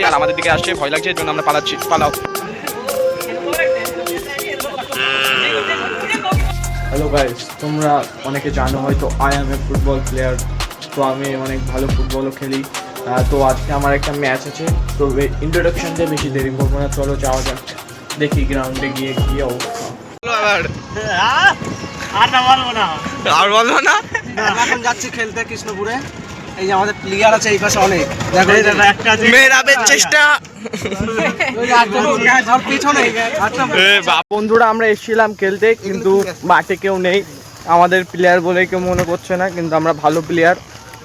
আর আমাদের দিকে আসছে, ভয় লাগছে, এর জন্য আমরা পালাচ্ছি। পালাও। হ্যালো গাইস, তোমরা অনেকে জানো হয়তো I M A football player. তো আমি অনেক ভালো ফুটবলও খেলি। তো আজকে আমার একটা ম্যাচ আছে। তো ইন্ট্রোডাকশন দিয়ে বেশি দেরি করবো না, চলো যাওয়া যাক, দেখি গ্রাউন্ডে গিয়ে কি অবস্থা। আর বলবো না। এখন যাচ্ছি খেলতে কৃষ্ণপুরে। এই যে আমাদের প্লেয়ার আছে এই পাশে অনেক, মেরাবের চেষ্টা। বন্ধুরা আমরা এসেছিলাম খেলতে, কিন্তু মাঠে কেউ নেই। আমাদের প্লেয়ার বলে কেউ মনে করছে না, কিন্তু আমরা ভালো প্লেয়ার,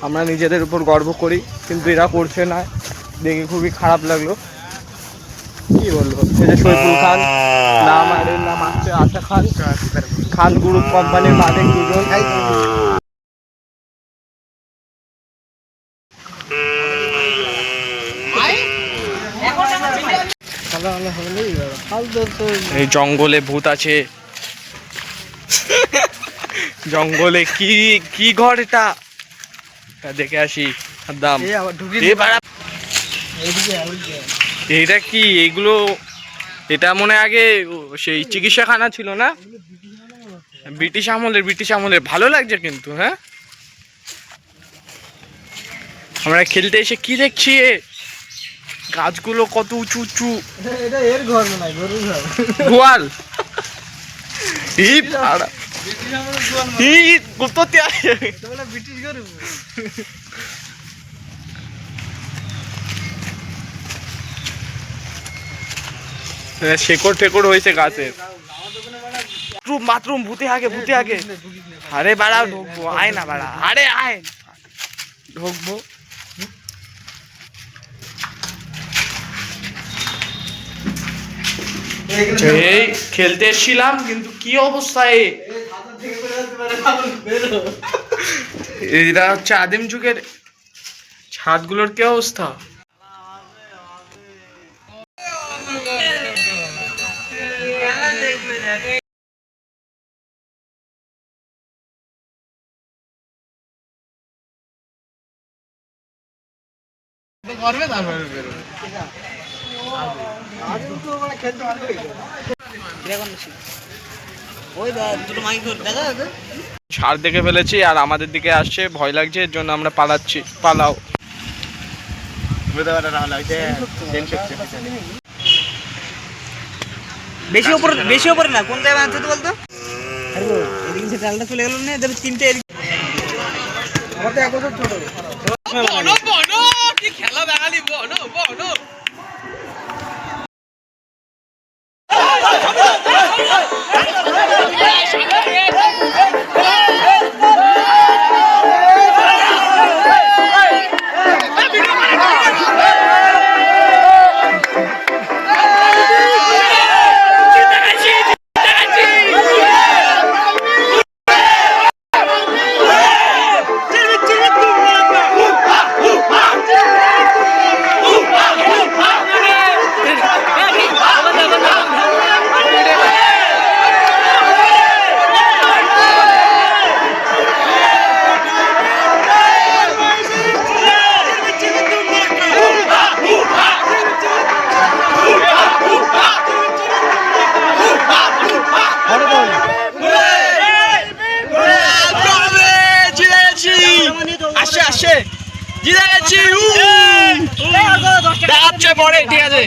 আমরা নিজেদের উপর গর্ব করি, কিন্তু এরা করছে না, দেখে খুবই খারাপ লাগলো। কি বলবো, এই যে শৈফুল খান, নাম আর এর নাম আসছে আশা খান, খান গ্রুপ কোম্পানির মালিক দুজন। এই জঙ্গলে ভূত আছে। জঙ্গলে কি কি ঘর এটা, দেখে আসি। দাম এইটা কি, এইগুলো এটা মনে আগে সেই চিকিৎসাখানা ছিল না, ব্রিটিশ আমলের। ভালো লাগছে কিন্তু। হ্যাঁ, আমরা খেলতে এসে কি দেখছি, গাছগুলো কত উঁচু উঁচু। এর ঘর নয়, গরুর ঘর। গোয়াল ব্রিটিশ গরু। শেকড় টেকড় হয়েছে গাছের। বাথরুম ভূতে আগে। আরে বাড়া ঢুকবো, আয় না বাড়া, আরে আয় ঢুকবো। এই খেলতে এসেছিলাম, কিন্তু কি অবস্থা, এরা হচ্ছে আদিম যুগের ছাদগুলোর কি অবস্থা। ছাড় দেখে ফেলেছি আর আমাদের দিকে আসছে, ভয় লাগছে, এর জন্য আমরা পালাচ্ছি। পালাও। বেশি উপরে না, কোন জায়গায় আনছে তো বলতো। এদিকে সে ডালটা চলে গেল না, এদের তিনটে আমাদের এক বছর ছোট। কি খেলা দেখালি, বনো আসে জিতে গেছি। দেখাচ্ছে পরে, ঠিক আছে।